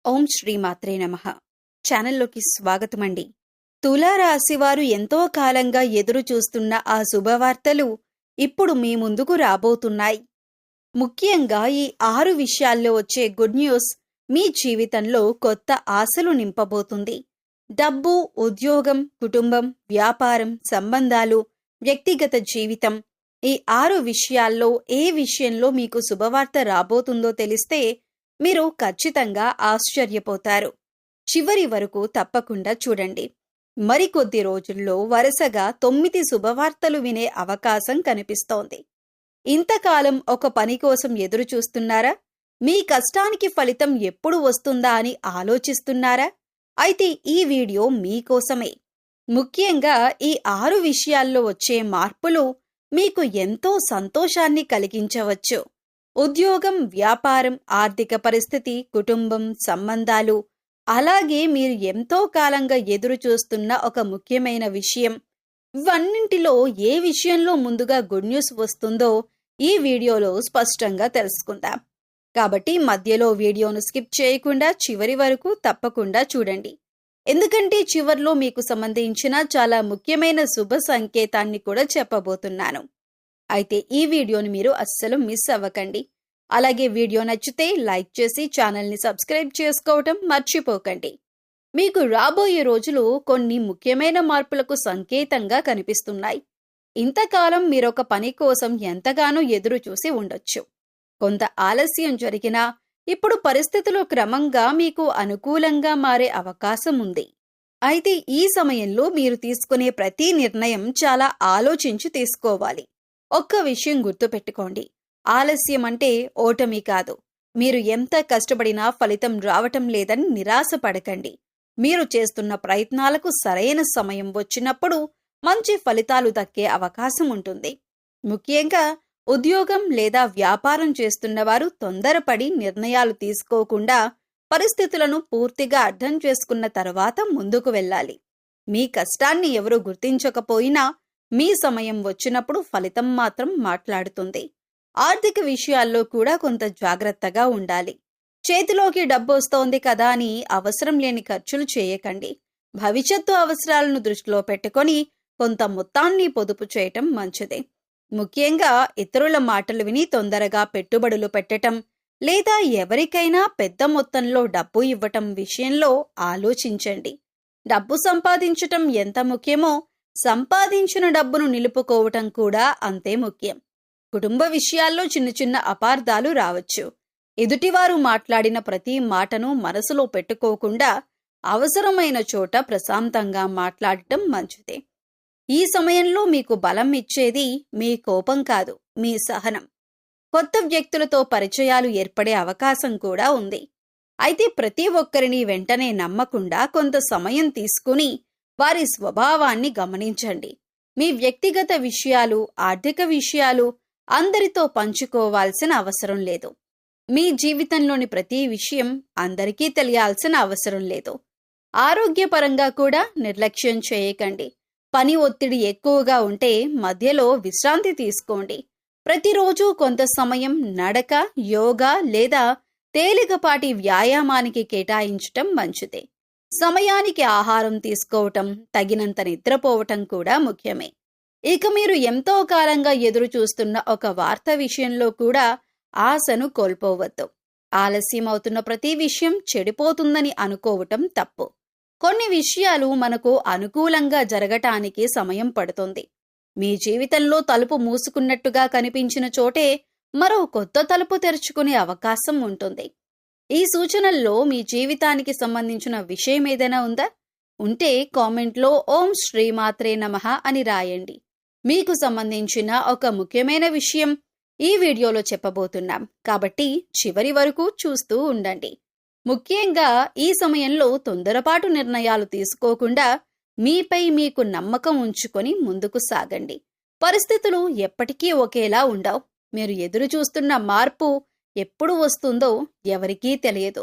ఓం శ్రీమాత్రే నమః. ఛానల్లోకి స్వాగతమండి. తులారాశివారు ఎంతో కాలంగా ఎదురు చూస్తున్న ఆ శుభవార్తలు ఇప్పుడు మీ ముందుకు రాబోతున్నాయి. ముఖ్యంగా ఈ 6 విషయాల్లో వచ్చే గుడ్ న్యూస్ మీ జీవితంలో కొత్త ఆశలు నింపబోతుంది. డబ్బు, ఉద్యోగం, కుటుంబం, వ్యాపారం, సంబంధాలు, వ్యక్తిగత జీవితం, ఈ 6 విషయాల్లో ఏ విషయంలో మీకు శుభవార్త రాబోతుందో తెలిస్తే మీరు ఖచ్చితంగా ఆశ్చర్యపోతారు. చివరి వరకు తప్పకుండా చూడండి. మరికొద్ది రోజుల్లో వరుసగా 9 శుభవార్తలు వినే అవకాశం కనిపిస్తోంది. ఇంతకాలం ఒక పని కోసం ఎదురు చూస్తున్నారా? మీ కష్టానికి ఫలితం ఎప్పుడు వస్తుందా అని ఆలోచిస్తున్నారా? అయితే ఈ వీడియో మీకోసమే. ముఖ్యంగా ఈ 6 విషయాల్లో వచ్చే మార్పులు మీకు ఎంతో సంతోషాన్ని కలిగించవచ్చు. ఉద్యోగం, వ్యాపారం, ఆర్థిక పరిస్థితి, కుటుంబం, సంబంధాలు, అలాగే మీరు ఎంతో కాలంగా ఎదురు చూస్తున్న ఒక ముఖ్యమైన విషయం, ఇవన్నింటిలో ఏ విషయంలో ముందుగా గుడ్ న్యూస్ వస్తుందో ఈ వీడియోలో స్పష్టంగా తెలుసుకుందాం. కాబట్టి మధ్యలో వీడియోను స్కిప్ చేయకుండా చివరి వరకు తప్పకుండా చూడండి. ఎందుకంటే చివర్లో మీకు సంబంధించిన చాలా ముఖ్యమైన శుభ సంకేతాన్ని కూడా చెప్పబోతున్నాను. అయితే ఈ వీడియోని మీరు అస్సలు మిస్ అవ్వకండి. అలాగే వీడియో నచ్చితే లైక్ చేసి ఛానల్ని సబ్స్క్రైబ్ చేసుకోవటం మర్చిపోకండి. మీకు రాబోయే రోజులు కొన్ని ముఖ్యమైన మార్పులకు సంకేతంగా కనిపిస్తున్నాయి. ఇంతకాలం మీరొక పని కోసం ఎంతగానో ఎదురు చూసి ఉండొచ్చు. కొంత ఆలస్యం జరిగినా ఇప్పుడు పరిస్థితులు క్రమంగా మీకు అనుకూలంగా మారే అవకాశం ఉంది. అయితే ఈ సమయంలో మీరు తీసుకునే ప్రతి నిర్ణయం చాలా ఆలోచించి తీసుకోవాలి. ఒక్క విషయం గుర్తుపెట్టుకోండి, ఆలస్యం అంటే ఓటమి కాదు. మీరు ఎంత కష్టపడినా ఫలితం రావటం లేదని నిరాశపడకండి. మీరు చేస్తున్న ప్రయత్నాలకు సరైన సమయం వచ్చినప్పుడు మంచి ఫలితాలు దక్కే అవకాశం ఉంటుంది. ముఖ్యంగా ఉద్యోగం లేదా వ్యాపారం చేస్తున్నవారు తొందరపడి నిర్ణయాలు తీసుకోకుండా పరిస్థితులను పూర్తిగా అర్థం చేసుకున్న తర్వాత ముందుకు వెళ్ళాలి. మీ కష్టాన్ని ఎవరూ గుర్తించకపోయినా మీ సమయం వచ్చినప్పుడు ఫలితం మాత్రం మాట్లాడుతుంది. ఆర్థిక విషయాల్లో కూడా కొంత జాగ్రత్తగా ఉండాలి. చేతిలోకి డబ్బు వస్తోంది కదా అని అవసరం లేని ఖర్చులు చేయకండి. భవిష్యత్తు అవసరాలను దృష్టిలో పెట్టుకొని కొంత మొత్తాన్ని పొదుపు చేయటం మంచిదే. ముఖ్యంగా ఇతరుల మాటలు విని తొందరగా పెట్టుబడులు పెట్టటం లేదా ఎవరికైనా పెద్ద మొత్తంలో డబ్బు ఇవ్వటం విషయంలో ఆలోచించండి. డబ్బు సంపాదించటం ఎంత ముఖ్యమో సంపాదించిన డబ్బును నిలుపుకోవటం కూడా అంతే ముఖ్యం. కుటుంబ విషయాల్లో చిన్న చిన్న అపార్థాలు రావచ్చు. ఎదుటివారు మాట్లాడిన ప్రతి మాటను మనసులో పెట్టుకోకుండా అవసరమైన చోట ప్రశాంతంగా మాట్లాడటం మంచిదే. ఈ సమయంలో మీకు బలం ఇచ్చేది మీ కోపం కాదు, మీ సహనం. కొత్త వ్యక్తులతో పరిచయాలు ఏర్పడే అవకాశం కూడా ఉంది. అయితే ప్రతి ఒక్కరిని వెంటనే నమ్మకుండా కొంత సమయం తీసుకుని వారి స్వభావాన్ని గమనించండి. మీ వ్యక్తిగత విషయాలు, ఆర్థిక విషయాలు అందరితో పంచుకోవాల్సిన అవసరం లేదు. మీ జీవితంలోని ప్రతి విషయం అందరికీ తెలియాల్సిన అవసరం లేదు. ఆరోగ్యపరంగా కూడా నిర్లక్ష్యం చేయకండి. పని ఒత్తిడి ఎక్కువగా ఉంటే మధ్యలో విశ్రాంతి తీసుకోండి. ప్రతిరోజు కొంత సమయం నడక, యోగా లేదా తేలికపాటి వ్యాయామానికి కేటాయించటం మంచిదే. సమయానికి ఆహారం తీసుకోవటం, తగినంత నిద్రపోవటం కూడా ముఖ్యమే. ఇక మీరు ఎంతో కాలంగా ఎదురు చూస్తున్న ఒక వార్త విషయంలో కూడా ఆశను కోల్పోవద్దు. ఆలస్యం అవుతున్న ప్రతి విషయం చెడిపోతుందని అనుకోవటం తప్పు. కొన్ని విషయాలు మనకు అనుకూలంగా జరగటానికి సమయం పడుతుంది. మీ జీవితంలో తలుపు మూసుకున్నట్టుగా కనిపించిన చోటే మరో కొత్త తలుపు తెరుచుకునే అవకాశం ఉంటుంది. ఈ సూచనల్లో మీ జీవితానికి సంబంధించిన విషయం ఏదైనా ఉందా? ఉంటే కామెంట్లో ఓం శ్రీమాత్రే నమః అని రాయండి. మీకు సంబంధించిన ఒక ముఖ్యమైన విషయం ఈ వీడియోలో చెప్పబోతున్నాం కాబట్టి చివరి వరకు చూస్తూ ఉండండి. ముఖ్యంగా ఈ సమయంలో తొందరపాటు నిర్ణయాలు తీసుకోకుండా మీపై మీకు నమ్మకం ఉంచుకొని ముందుకు సాగండి. పరిస్థితులు ఎప్పటికీ ఒకేలా ఉండవు. మీరు ఎదురు చూస్తున్న మార్పు ఎప్పుడు వస్తుందో ఎవరికీ తెలియదు.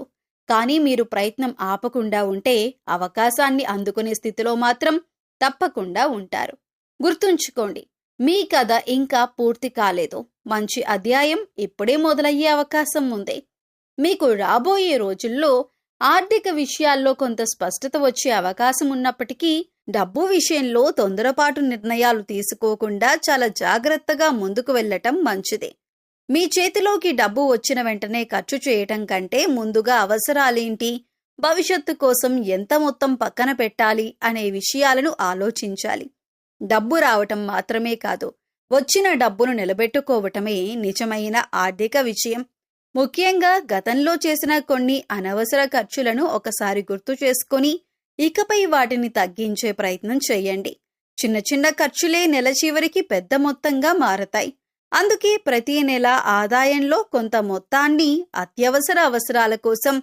కానీ మీరు ప్రయత్నం ఆపకుండా ఉంటే అవకాశాన్ని అందుకునే స్థితిలో మాత్రం తప్పకుండా ఉంటారు. గుర్తుంచుకోండి, మీ కథ ఇంకా పూర్తి కాలేదు. మంచి అధ్యాయం ఇప్పుడే మొదలయ్యే అవకాశం ఉంది. మీకు రాబోయే రోజుల్లో ఆర్థిక విషయాల్లో కొంత స్పష్టత వచ్చే అవకాశం ఉన్నప్పటికీ డబ్బు విషయంలో తొందరపాటు నిర్ణయాలు తీసుకోకుండా చాలా జాగ్రత్తగా ముందుకు వెళ్ళటం మంచిది. మీ చేతిలోకి డబ్బు వచ్చిన వెంటనే ఖర్చు చేయటం కంటే ముందుగా అవసరాలేంటి, భవిష్యత్తు కోసం ఎంత మొత్తం పక్కన పెట్టాలి అనే విషయాలను ఆలోచించాలి. డబ్బు రావటం మాత్రమే కాదు, వచ్చిన డబ్బును నిలబెట్టుకోవటమే నిజమైన ఆర్థిక విజయం. ముఖ్యంగా గతంలో చేసిన కొన్ని అనవసర ఖర్చులను ఒకసారి గుర్తు చేసుకొని ఇకపై వాటిని తగ్గించే ప్రయత్నం చేయండి. చిన్న చిన్న ఖర్చులే నెల చివరికి పెద్ద మొత్తంగా మారతాయి. అందుకే ప్రతి నెల ఆదాయంలో కొంత మొత్తాన్ని అత్యవసర అవసరాల కోసం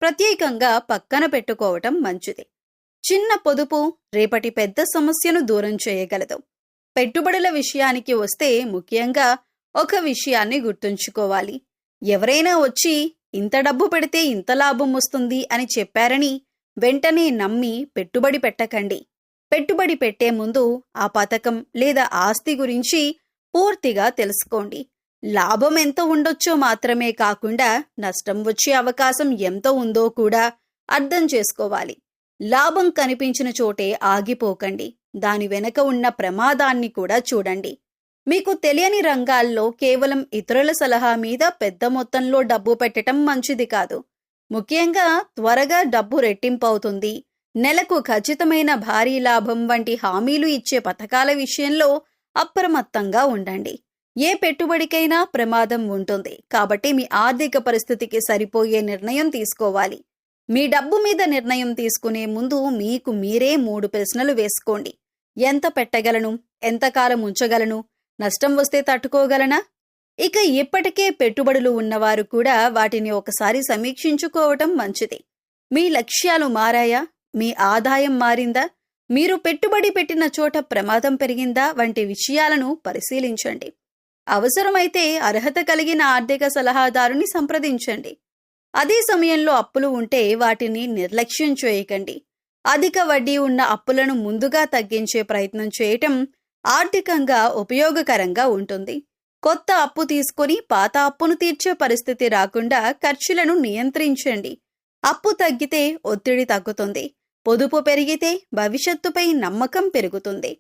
ప్రత్యేకంగా పక్కన పెట్టుకోవటం మంచిది. చిన్న పొదుపు రేపటి పెద్ద సమస్యను దూరం చేయగలదు. పెట్టుబడుల విషయానికి వస్తే ముఖ్యంగా ఒక విషయాన్ని గుర్తుంచుకోవాలి. ఎవరైనా వచ్చి ఇంత డబ్బు పెడితే ఇంత లాభం వస్తుంది అని చెప్పారని వెంటనే నమ్మి పెట్టుబడి పెట్టకండి. పెట్టుబడి పెట్టే ముందు ఆ పథకం లేదా ఆస్తి గురించి పూర్తిగా తెలుసుకోండి. లాభం ఎంత ఉండొచ్చో మాత్రమే కాకుండా నష్టం వచ్చే అవకాశం ఎంత ఉందో కూడా అర్థం చేసుకోవాలి. లాభం కనిపించిన చోటే ఆగిపోకండి. దాని వెనక ఉన్న ప్రమాదాన్ని కూడా చూడండి. మీకు తెలియని రంగాల్లో కేవలం ఇతరుల సలహా మీద పెద్ద మొత్తంలో డబ్బు పెట్టడం మంచిది కాదు. ముఖ్యంగా త్వరగా డబ్బు రెట్టింపవుతుంది, నెలకు ఖచ్చితమైన భారీ లాభం వంటి హామీలు ఇచ్చే పథకాల విషయంలో అప్రమత్తంగా ఉండండి. ఏ పెట్టుబడికైనా ప్రమాదం ఉంటుంది కాబట్టి మీ ఆర్థిక పరిస్థితికి సరిపోయే నిర్ణయం తీసుకోవాలి. మీ డబ్బు మీద నిర్ణయం తీసుకునే ముందు మీకు మీరే 3 ప్రశ్నలు వేసుకోండి. ఎంత పెట్టగలను, ఎంతకాలం ఉంచగలను, నష్టం వస్తే తట్టుకోగలనా? ఇక ఇప్పటికే పెట్టుబడులు ఉన్నవారు కూడా వాటిని ఒకసారి సమీక్షించుకోవటం మంచిది. మీ లక్ష్యాలు మారాయా? మీ ఆదాయం మారిందా? మీరు పెట్టుబడి పెట్టిన చోట ప్రమాదం పెరిగిందా? వంటి విషయాలను పరిశీలించండి. అవసరమైతే అర్హత కలిగిన ఆర్థిక సలహాదారుని సంప్రదించండి. అదే సమయంలో అప్పులు ఉంటే వాటిని నిర్లక్ష్యం చేయకండి. అధిక వడ్డీ ఉన్న అప్పులను ముందుగా తగ్గించే ప్రయత్నం చేయటం ఆర్థికంగా ఉపయోగకరంగా ఉంటుంది. కొత్త అప్పు తీసుకొని పాత అప్పును తీర్చే పరిస్థితి రాకుండా ఖర్చులను నియంత్రించండి. అప్పు తగ్గితే ఒత్తిడి తగ్గుతుంది. పొదుపు పెరిగితే భవిష్యత్తుపై నమ్మకం పెరుగుతుంది.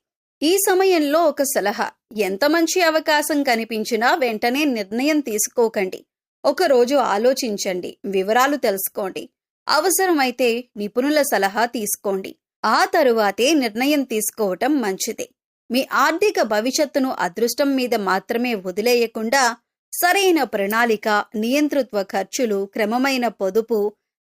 ఈ సమయంలో ఒక సలహా, ఎంత మంచి అవకాశం కనిపించినా వెంటనే నిర్ణయం తీసుకోకండి. ఒకరోజు ఆలోచించండి, వివరాలు తెలుసుకోండి. అవసరమైతే నిపుణుల సలహా తీసుకోండి. ఆ తరువాతే నిర్ణయం తీసుకోవటం మంచిది. మీ ఆర్థిక భవిష్యత్తును అదృష్టం మీద మాత్రమే వదిలేయకుండా సరైన ప్రణాళిక, నియంతృత్వ ఖర్చులు, క్రమమైన పొదుపు,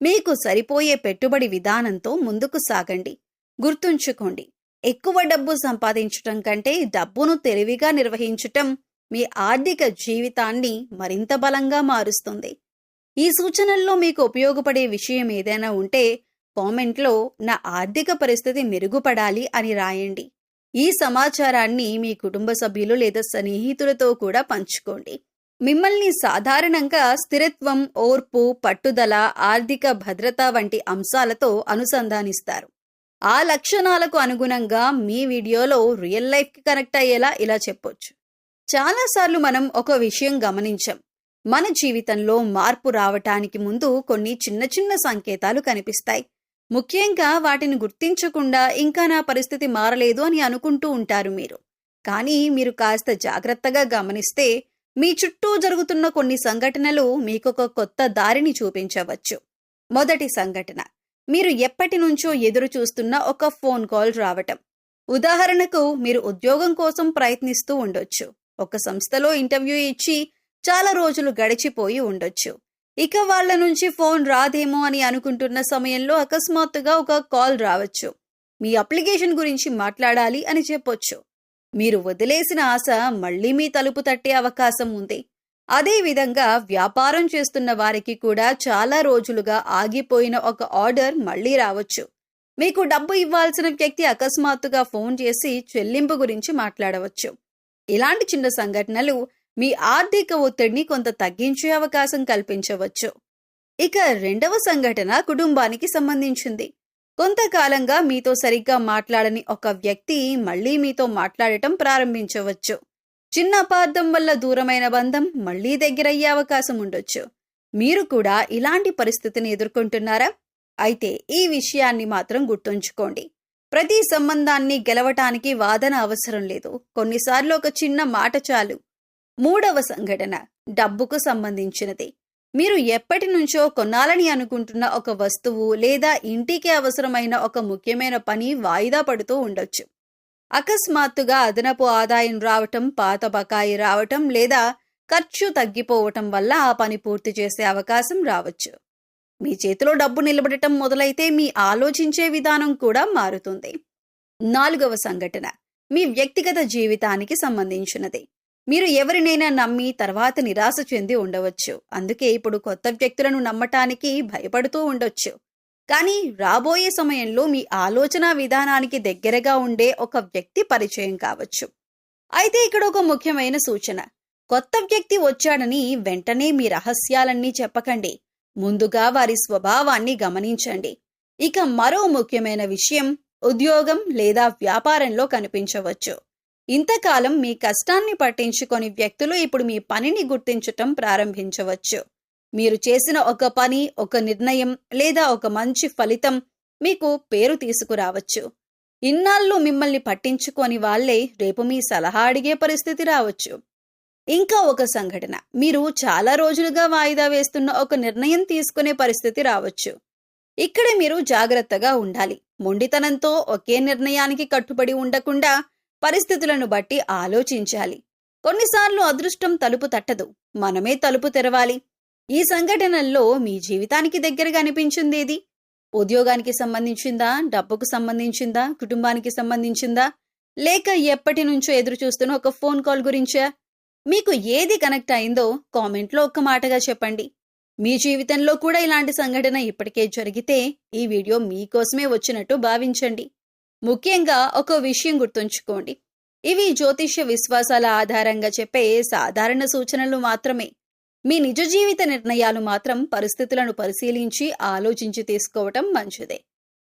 మీకు సరిపోయే పెట్టుబడి విధానంతో ముందుకు సాగండి. గుర్తుంచుకోండి, ఎక్కువ డబ్బు సంపాదించటం కంటే డబ్బును తెలివిగా నిర్వహించటం మీ ఆర్థిక జీవితాన్ని మరింత బలంగా మారుస్తుంది. ఈ సూచనల్లో మీకు ఉపయోగపడే విషయం ఏదైనా ఉంటే కామెంట్లో నా ఆర్థిక పరిస్థితి మెరుగుపడాలి అని రాయండి. ఈ సమాచారాన్ని మీ కుటుంబ సభ్యులు లేదా స్నేహితులతో కూడా పంచుకోండి. మిమ్మల్ని సాధారణంగా స్థిరత్వం, ఓర్పు, పట్టుదల, ఆర్థిక భద్రత వంటి అంశాలతో అనుసంధానిస్తారు. ఆ లక్షణాలకు అనుగుణంగా మీ వీడియోలో రియల్ లైఫ్కి కనెక్ట్ అయ్యేలా ఇలా చెప్పొచ్చు. చాలాసార్లు మనం ఒక విషయం గమనించాం. మన జీవితంలో మార్పు రావటానికి ముందు కొన్ని చిన్న చిన్న సంకేతాలు కనిపిస్తాయి. ముఖ్యంగా వాటిని గుర్తించకుండా ఇంకా నా పరిస్థితి మారలేదు అని అనుకుంటూ ఉంటారు మీరు. కానీ మీరు కాస్త జాగ్రత్తగా గమనిస్తే మీ చుట్టూ జరుగుతున్న కొన్ని సంఘటనలు మీకొక కొత్త దారిని చూపించవచ్చు. మొదటి సంఘటన, మీరు ఎప్పటి నుంచో ఎదురు చూస్తున్న ఒక ఫోన్ కాల్ రావటం. ఉదాహరణకు, మీరు ఉద్యోగం కోసం ప్రయత్నిస్తూ ఉండొచ్చు. ఒక సంస్థలో ఇంటర్వ్యూ ఇచ్చి చాలా రోజులు గడిచిపోయి ఉండొచ్చు. ఇక వాళ్ళ నుంచి ఫోన్ రాదేమో అని అనుకుంటున్న సమయంలో అకస్మాత్తుగా ఒక కాల్ రావచ్చు. మీ అప్లికేషన్ గురించి మాట్లాడాలి అని చెప్పొచ్చు. మీరు వదిలేసిన ఆశ మళ్లీ మీ తలుపు తట్టే అవకాశం ఉంది. అదేవిధంగా వ్యాపారం చేస్తున్న వారికి కూడా చాలా రోజులుగా ఆగిపోయిన ఒక ఆర్డర్ మళ్లీ రావచ్చు. మీకు డబ్బు ఇవ్వాల్సిన వ్యక్తి అకస్మాత్తుగా ఫోన్ చేసి చెల్లింపు గురించి మాట్లాడవచ్చు. ఇలాంటి చిన్న సంఘటనలు మీ ఆర్థిక ఒత్తిడిని కొంత తగ్గించే అవకాశం కల్పించవచ్చు. ఇక రెండవ సంఘటన కుటుంబానికి సంబంధించింది. కొంతకాలంగా మీతో సరిగ్గా మాట్లాడని ఒక వ్యక్తి మళ్లీ మీతో మాట్లాడటం ప్రారంభించవచ్చు. చిన్న అపార్థం వల్ల దూరమైన బంధం మళ్లీ దగ్గరయ్యే అవకాశం ఉండొచ్చు. మీరు కూడా ఇలాంటి పరిస్థితిని ఎదుర్కొంటున్నారా? అయితే ఈ విషయాన్ని మాత్రం గుర్తుంచుకోండి. ప్రతి సంబంధాన్ని గెలవటానికి వాదన అవసరం లేదు. కొన్నిసార్లు ఒక చిన్న మాట చాలు. మూడవ సంఘటన డబ్బుకు సంబంధించినది. మీరు ఎప్పటి నుంచో కొనాలని అనుకుంటున్న ఒక వస్తువు లేదా ఇంటికి అవసరమైన ఒక ముఖ్యమైన పని వాయిదా పడుతూ ఉండొచ్చు. అకస్మాత్తుగా అదనపు ఆదాయం రావటం, పాత బకాయి రావటం లేదా ఖర్చు తగ్గిపోవటం వల్ల ఆ పని పూర్తి చేసే అవకాశం రావచ్చు. మీ చేతిలో డబ్బు నిలబడటం మొదలైతే మీ ఆలోచించే విధానం కూడా మారుతుంది. నాలుగవ సంఘటన మీ వ్యక్తిగత జీవితానికి సంబంధించినది. మీరు ఎవరినైనా నమ్మి తర్వాత నిరాశ చెంది ఉండవచ్చు. అందుకే ఇప్పుడు కొత్త వ్యక్తులను నమ్మటానికి భయపడుతూ ఉండొచ్చు. కానీ రాబోయే సమయంలో మీ ఆలోచన విధానానికి దగ్గరగా ఉండే ఒక వ్యక్తి పరిచయం కావచ్చు. అయితే ఇక్కడ ఒక ముఖ్యమైన సూచన. కొత్త వ్యక్తి వచ్చాడని వెంటనే మీ రహస్యాలన్నీ చెప్పకండి. ముందుగా వారి స్వభావాన్ని గమనించండి. ఇక మరో ముఖ్యమైన విషయం, ఉద్యోగం లేదా వ్యాపారంలో కనిపించవచ్చు. ఇంతకాలం మీ కష్టాన్ని పట్టించుకొని వ్యక్తులు ఇప్పుడు మీ పనిని గుర్తించటం ప్రారంభించవచ్చు. మీరు చేసిన ఒక పని, ఒక నిర్ణయం లేదా ఒక మంచి ఫలితం మీకు పేరు తీసుకురావచ్చు. ఇన్నాళ్ళు మిమ్మల్ని పట్టించుకొని వాళ్లే రేపు మీ సలహా అడిగే పరిస్థితి రావచ్చు. ఇంకా ఒక సంఘటన, మీరు చాలా రోజులుగా వాయిదా వేస్తున్న ఒక నిర్ణయం తీసుకునే పరిస్థితి రావచ్చు. ఇక్కడ మీరు జాగ్రత్తగా ఉండాలి. మొండితనంతో ఒకే నిర్ణయానికి కట్టుబడి ఉండకుండా పరిస్థితులను బట్టి ఆలోచించాలి. కొన్నిసార్లు అదృష్టం తలుపు తట్టదు, మనమే తలుపు తెరవాలి. ఈ సంఘటనల్లో మీ జీవితానికి దగ్గరగా అనిపించిందేది? ఉద్యోగానికి సంబంధించిందా, డబ్బుకు సంబంధించిందా, కుటుంబానికి సంబంధించిందా, లేక ఎప్పటి నుంచో ఎదురు చూస్తున్న ఒక ఫోన్ కాల్ గురించా? మీకు ఏది కనెక్ట్ అయిందో కామెంట్లో ఒక్క మాటగా చెప్పండి. మీ జీవితంలో కూడా ఇలాంటి సంఘటన ఇప్పటికే జరిగితే ఈ వీడియో మీకోసమే వచ్చినట్టు భావించండి. ముఖ్యంగా ఒక విషయం గుర్తుంచుకోండి, ఇవి జ్యోతిష్య విశ్వాసాల ఆధారంగా చెప్పే సాధారణ సూచనలు మాత్రమే. మీ నిజ జీవిత నిర్ణయాలు మాత్రం పరిస్థితులను పరిశీలించి ఆలోచించి తీసుకోవటం మంచిదే.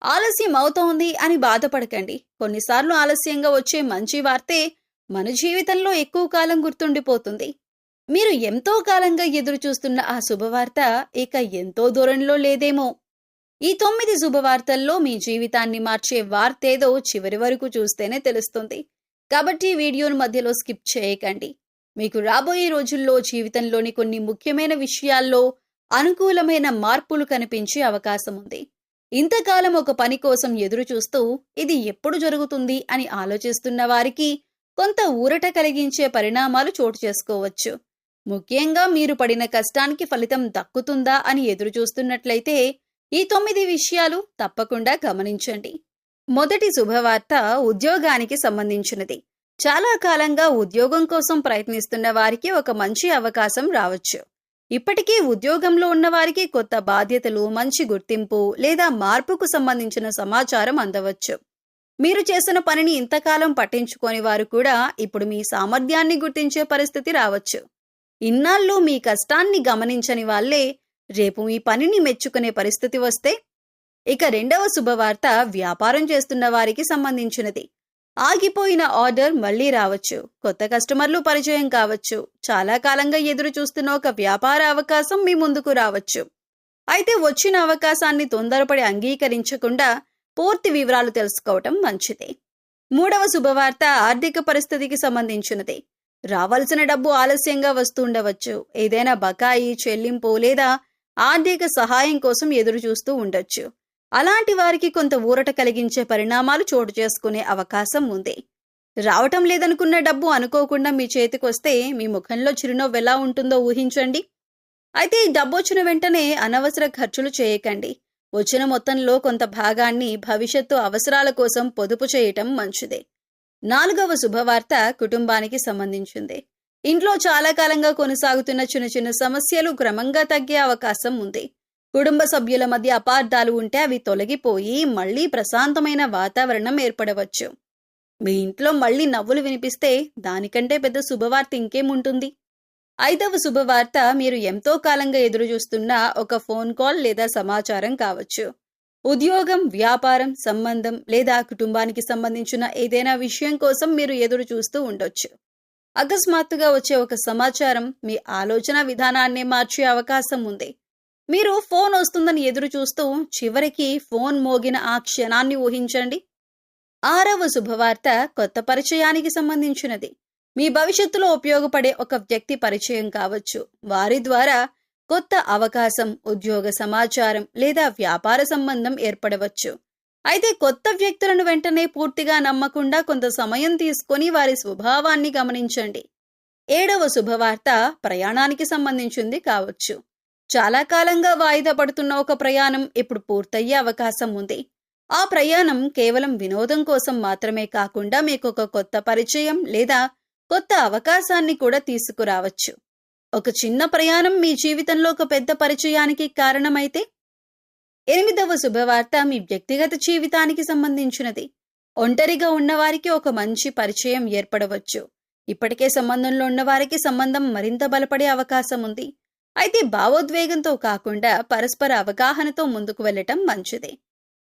ఆలస్యం అవుతోంది అని బాధపడకండి. కొన్నిసార్లు ఆలస్యంగా వచ్చే మంచి వార్తే మన జీవితంలో ఎక్కువ కాలం గుర్తుండిపోతుంది. మీరు ఎంతో కాలంగా ఎదురు చూస్తున్న ఆ శుభవార్త ఇక ఎంతో దూరంలో లేదేమో. ఈ 9 శుభవార్తల్లో మీ జీవితాన్ని మార్చే వార్తేదో చివరి వరకు చూస్తేనే తెలుస్తుంది. కాబట్టి వీడియోను మధ్యలో స్కిప్ చేయకండి. మీకు రాబోయే రోజుల్లో జీవితంలోని కొన్ని ముఖ్యమైన విషయాల్లో అనుకూలమైన మార్పులు కనిపించే అవకాశం ఉంది. ఇంతకాలం ఒక పని కోసం ఎదురు చూస్తూ ఇది ఎప్పుడు జరుగుతుంది అని ఆలోచిస్తున్న వారికి కొంత ఊరట కలిగించే పరిణామాలు చోటు చేసుకోవచ్చు. ముఖ్యంగా మీరు పడిన కష్టానికి ఫలితం దక్కుతుందా అని ఎదురు చూస్తున్నట్లయితే ఈ 9 విషయాలు తప్పకుండా గమనించండి. మొదటి శుభవార్త ఉద్యోగానికి సంబంధించినది. చాలా కాలంగా ఉద్యోగం కోసం ప్రయత్నిస్తున్న వారికి ఒక మంచి అవకాశం రావచ్చు. ఇప్పటికీ ఉద్యోగంలో ఉన్న వారికి కొత్త బాధ్యతలు, మంచి గుర్తింపు లేదా మార్పుకు సంబంధించిన సమాచారం అందవచ్చు. మీరు చేసిన పనిని ఇంతకాలం పట్టించుకోని వారు కూడా ఇప్పుడు మీ సామర్థ్యాన్ని గుర్తించే పరిస్థితి రావచ్చు. ఇన్నాళ్ళు మీ కష్టాన్ని గమనించని వాళ్లే రేపు మీ పనిని మెచ్చుకునే పరిస్థితి వస్తే. ఇక రెండవ శుభవార్త వ్యాపారం చేస్తున్న వారికి సంబంధించినది. ఆగిపోయిన ఆర్డర్ మళ్లీ రావచ్చు. కొత్త కస్టమర్లు పరిచయం కావచ్చు. చాలా కాలంగా ఎదురు చూస్తున్న ఒక వ్యాపార అవకాశం మీ ముందుకు రావచ్చు. అయితే వచ్చిన అవకాశాన్ని తొందరపడి అంగీకరించకుండా పూర్తి వివరాలు తెలుసుకోవటం మంచిదే. మూడవ శుభవార్త ఆర్థిక పరిస్థితికి సంబంధించినది. రావాల్సిన డబ్బు ఆలస్యంగా వస్తుండవచ్చు. ఏదైనా బకాయి, చెల్లింపు లేదా ఆర్థిక సహాయం కోసం ఎదురు చూస్తూ ఉండొచ్చు. అలాంటి వారికి కొంత ఊరట కలిగించే పరిణామాలు చోటు చేసుకునే అవకాశం ఉంది. రావటం లేదనుకున్న డబ్బు అనుకోకుండా మీ చేతికొస్తే మీ ముఖంలో చిరునవ్వు ఎలా ఉంటుందో ఊహించండి. అయితే ఈ డబ్బు వచ్చిన వెంటనే అనవసర ఖర్చులు చేయకండి. వచ్చిన మొత్తంలో కొంత భాగాన్ని భవిష్యత్తు అవసరాల కోసం పొదుపు చేయటం మంచిదే. నాలుగవ శుభవార్త కుటుంబానికి సంబంధించింది. ఇంట్లో చాలా కాలంగా కొనసాగుతున్న చిన్న చిన్న సమస్యలు క్రమంగా తగ్గే అవకాశం ఉంది. కుటుంబ సభ్యుల మధ్య అపార్థాలు ఉంటే అవి తొలగిపోయి మళ్లీ ప్రశాంతమైన వాతావరణం ఏర్పడవచ్చు. మీ ఇంట్లో మళ్లీ నవ్వులు వినిపిస్తే దానికంటే పెద్ద శుభవార్త ఇంకేముంటుంది. ఐదవ శుభవార్త మీరు ఎంతో కాలంగా ఎదురుచూస్తున్న ఒక ఫోన్ కాల్ లేదా సమాచారం కావచ్చు. ఉద్యోగం, వ్యాపారం, సంబంధం లేదా కుటుంబానికి సంబంధించిన ఏదైనా విషయం కోసం మీరు ఎదురు చూస్తూ ఉండొచ్చు. అకస్మాత్తుగా వచ్చే ఒక సమాచారం మీ ఆలోచన విధానాన్ని మార్చే అవకాశం ఉంది. మీరు ఫోన్ వస్తుందని ఎదురు చూస్తూ చివరికి ఫోన్ మోగిన ఆ క్షణాన్ని ఊహించండి. 6వ శుభవార్త కొత్త పరిచయానికి సంబంధించినది. మీ భవిష్యత్తులో ఉపయోగపడే ఒక వ్యక్తి పరిచయం కావచ్చు. వారి ద్వారా కొత్త అవకాశం, ఉద్యోగ సమాచారం లేదా వ్యాపార సంబంధం ఏర్పడవచ్చు. అయితే కొత్త వ్యక్తులను వెంటనే పూర్తిగా నమ్మకుండా కొంత సమయం తీసుకొని వారి స్వభావాన్ని గమనించండి. 7వ శుభవార్త ప్రయాణానికి సంబంధించింది కావచ్చు. చాలా కాలంగా వాయిదా పడుతున్న ఒక ప్రయాణం ఇప్పుడు పూర్తయ్యే అవకాశం ఉంది. ఆ ప్రయాణం కేవలం వినోదం కోసం మాత్రమే కాకుండా మీకు ఒక కొత్త పరిచయం లేదా కొత్త అవకాశాన్ని కూడా తీసుకురావచ్చు. ఒక చిన్న ప్రయాణం మీ జీవితంలో ఒక పెద్ద పరిచయానికి కారణమైతే 8వ శుభవార్త మీ వ్యక్తిగత జీవితానికి సంబంధించినది. ఒంటరిగా ఉన్నవారికి ఒక మంచి పరిచయం ఏర్పడవచ్చు. ఇప్పటికే సంబంధంలో ఉన్నవారికి సంబంధం మరింత బలపడే అవకాశం ఉంది. అయితే భావోద్వేగంతో కాకుండా పరస్పర అవగాహనతో ముందుకు వెళ్ళటం మంచిది.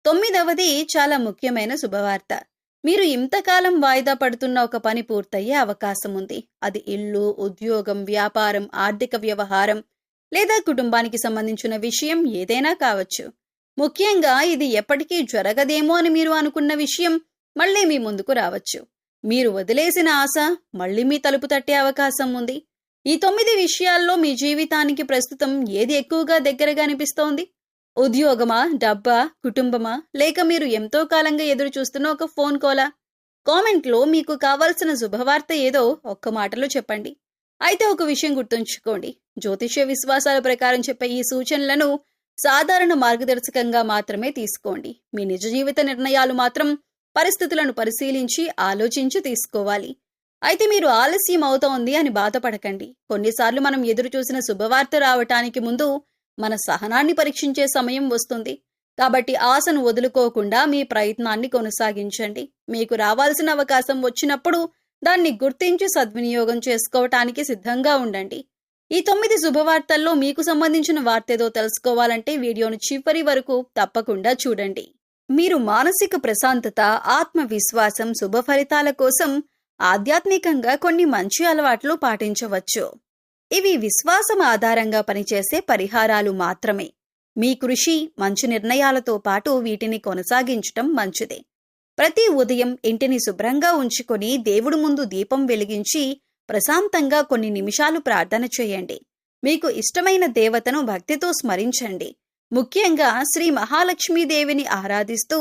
9వది చాలా ముఖ్యమైన శుభవార్త. మీరు ఇంతకాలం వాయిదా పడుతున్న ఒక పని పూర్తయ్యే అవకాశం ఉంది. అది ఇల్లు, ఉద్యోగం, వ్యాపారం, ఆర్థిక వ్యవహారం లేదా కుటుంబానికి సంబంధించిన విషయం ఏదైనా కావచ్చు. ముఖ్యంగా ఇది ఎప్పటికీ జరగదేమో అని మీరు అనుకున్న విషయం మళ్ళీ మీ ముందుకు రావచ్చు. మీరు వదిలేసిన ఆశ మళ్ళీ మీ తలుపు తట్టే అవకాశం ఉంది. ఈ 9 విషయాల్లో మీ జీవితానికి ప్రస్తుతం ఏది ఎక్కువగా దగ్గరగా అనిపిస్తోంది? ఉద్యోగమా, డబ్బా, కుటుంబమా, లేక మీరు ఎంతో కాలంగా ఎదురు చూస్తున్న ఒక ఫోన్ కాలా? కామెంట్లో మీకు కావాల్సిన శుభవార్త ఏదో ఒక్క మాటలో చెప్పండి. అయితే ఒక విషయం గుర్తుంచుకోండి, జ్యోతిష్య విశ్వాసాల ప్రకారం చెప్పే ఈ సూచనలను సాధారణ మార్గదర్శకంగా మాత్రమే తీసుకోండి. మీ నిజ జీవిత నిర్ణయాలు మాత్రం పరిస్థితులను పరిశీలించి ఆలోచించి తీసుకోవాలి. అయితే మీరు ఆలస్యం అవుతోంది అని బాధపడకండి. కొన్నిసార్లు మనం ఎదురు చూసిన శుభవార్త రావటానికి ముందు మన సహనాన్ని పరీక్షించే సమయం వస్తుంది. కాబట్టి ఆశను వదులుకోకుండా మీ ప్రయత్నాన్ని కొనసాగించండి. మీకు రావాల్సిన అవకాశం వచ్చినప్పుడు దాన్ని గుర్తించి సద్వినియోగం చేసుకోవటానికి సిద్ధంగా ఉండండి. ఈ 9 శుభవార్తల్లో మీకు సంబంధించిన వార్తేదో తెలుసుకోవాలంటే వీడియోను చివరి వరకు తప్పకుండా చూడండి. మీరు మానసిక ప్రశాంతత, ఆత్మవిశ్వాసం, శుభ ఫలితాల కోసం ఆధ్యాత్మికంగా కొన్ని మంచి అలవాట్లు పాటించవచ్చు. ఇవి విశ్వాసం ఆధారంగా పనిచేసే పరిహారాలు మాత్రమే. మీ కృషి, మంచి నిర్ణయాలతో పాటు వీటిని కొనసాగించటం మంచిదే. ప్రతి ఉదయం ఇంటిని శుభ్రంగా ఉంచుకొని దేవుడి ముందు దీపం వెలిగించి ప్రశాంతంగా కొన్ని నిమిషాలు ప్రార్థన చేయండి. మీకు ఇష్టమైన దేవతను భక్తితో స్మరించండి. ముఖ్యంగా శ్రీ మహాలక్ష్మీదేవిని ఆరాధిస్తూ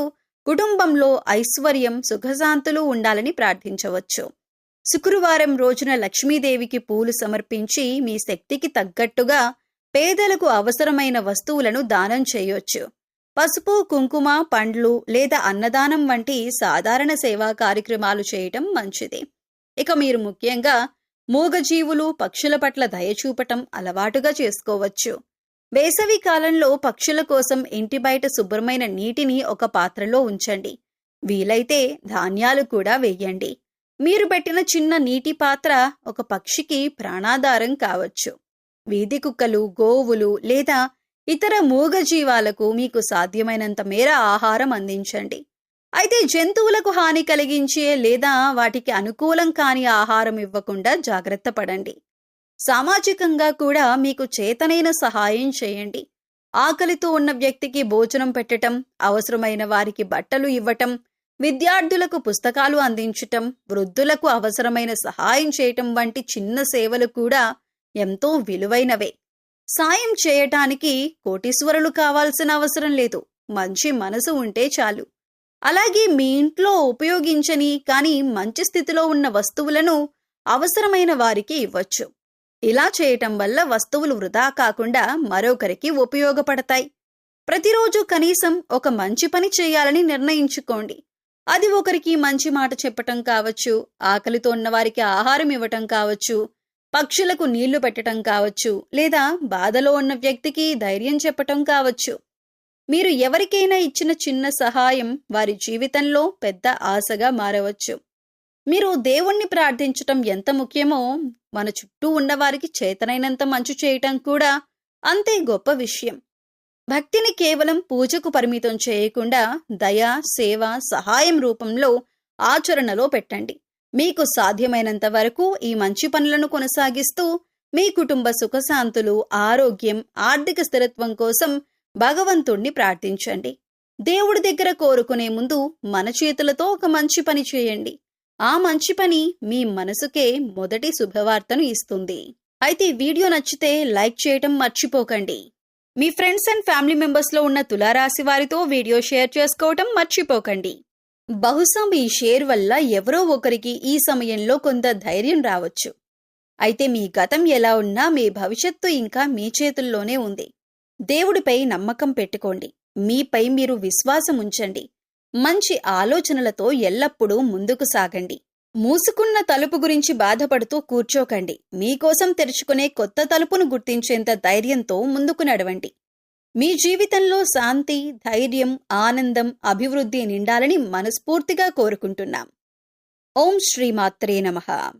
కుటుంబంలో ఐశ్వర్యం, సుఖశాంతులు ఉండాలని ప్రార్థించవచ్చు. శుక్రవారం రోజున లక్ష్మీదేవికి పూలు సమర్పించి మీ శక్తికి తగ్గట్టుగా పేదలకు అవసరమైన వస్తువులను దానం చేయొచ్చు. పసుపు, కుంకుమ, పండ్లు లేదా అన్నదానం వంటి సాధారణ సేవా కార్యక్రమాలు చేయటం మంచిది. ఇక మీరు ముఖ్యంగా మూగజీవులు, పక్షుల పట్ల దయ చూపటం అలవాటుగా చేసుకోవచ్చు. వేసవి కాలంలో పక్షుల కోసం ఇంటి బయట శుభ్రమైన నీటిని ఒక పాత్రలో ఉంచండి. వీలైతే ధాన్యాలు కూడా వేయండి. మీరు పెట్టిన చిన్న నీటి పాత్ర ఒక పక్షికి ప్రాణాధారం కావచ్చు. వీధి కుక్కలు, గోవులు లేదా ఇతర మూగజీవాలకు మీకు సాధ్యమైనంత మేర ఆహారం అందించండి. అయితే జంతువులకు హాని కలిగించే లేదా వాటికి అనుకూలం కాని ఆహారం ఇవ్వకుండా జాగ్రత్త పడండి. సామాజికంగా కూడా మీకు చేతనైన సహాయం చేయండి. ఆకలితో ఉన్న వ్యక్తికి భోజనం పెట్టటం, అవసరమైన వారికి బట్టలు ఇవ్వటం, విద్యార్థులకు పుస్తకాలు అందించటం, వృద్ధులకు అవసరమైన సహాయం చేయటం వంటి చిన్న సేవలు కూడా ఎంతో విలువైనవే. సాయం చేయటానికి కోటీశ్వరులు కావాల్సిన అవసరం లేదు. మంచి మనసు ఉంటే చాలు. అలాగే మీ ఇంట్లో ఉపయోగించని కానీ మంచి స్థితిలో ఉన్న వస్తువులను అవసరమైన వారికి ఇవ్వచ్చు. ఇలా చేయటం వల్ల వస్తువులు వృధా కాకుండా మరొకరికి ఉపయోగపడతాయి. ప్రతిరోజు కనీసం ఒక మంచి పని చేయాలని నిర్ణయించుకోండి. అది ఒకరికి మంచి మాట చెప్పటం కావచ్చు, ఆకలితో ఉన్న వారికి ఆహారం ఇవ్వటం కావచ్చు, పక్షులకు నీళ్లు పెట్టటం కావచ్చు, లేదా బాధలో ఉన్న వ్యక్తికి ధైర్యం చెప్పటం కావచ్చు. మీరు ఎవరికైనా ఇచ్చిన చిన్న సహాయం వారి జీవితంలో పెద్ద ఆశగా మారవచ్చు. మీరు దేవుణ్ణి ప్రార్థించటం ఎంత ముఖ్యమో మన చుట్టూ ఉన్నవారికి చేతనైనంత మంచి చేయటం కూడా అంతే గొప్ప విషయం. భక్తిని కేవలం పూజకు పరిమితం చేయకుండా దయ, సేవ, సహాయం రూపంలో ఆచరణలో పెట్టండి. మీకు సాధ్యమైనంత వరకు ఈ మంచి పనులను కొనసాగిస్తూ మీ కుటుంబ సుఖశాంతులు, ఆరోగ్యం, ఆర్థిక స్థిరత్వం కోసం భగవంతుణ్ణి ప్రార్థించండి. దేవుడి దగ్గర కోరుకునే ముందు మన చేతులతో ఒక మంచి పని చేయండి. ఆ మంచి పని మీ మనసుకే మొదటి శుభవార్తను ఇస్తుంది. అయితే ఈ వీడియో నచ్చితే లైక్ చేయటం మర్చిపోకండి. మీ ఫ్రెండ్స్ అండ్ ఫ్యామిలీ మెంబర్స్ లో ఉన్న తులారాశి వారితో వీడియో షేర్ చేసుకోవటం మర్చిపోకండి. బహుశా మీ షేర్ వల్ల ఎవరో ఒకరికి ఈ సమయంలో కొంత ధైర్యం రావచ్చు. అయితే మీ గతం ఎలా ఉన్నా మీ భవిష్యత్తు ఇంకా మీ చేతుల్లోనే ఉంది. దేవుడిపై నమ్మకం పెట్టుకోండి. మీపై మీరు విశ్వాసం ఉంచండి. మంచి ఆలోచనలతో ఎల్లప్పుడూ ముందుకు సాగండి. మూసుకున్న తలుపు గురించి బాధపడుతూ కూర్చోకండి. మీకోసం తెరుచుకునే కొత్త తలుపును గుర్తించేంత ధైర్యంతో ముందుకు నడవండి. మీ జీవితంలో శాంతి, ధైర్యం, ఆనందం, అభివృద్ధి నిండాలని మనస్ఫూర్తిగా కోరుకుంటున్నాం. ఓం శ్రీమాత్రే నమః.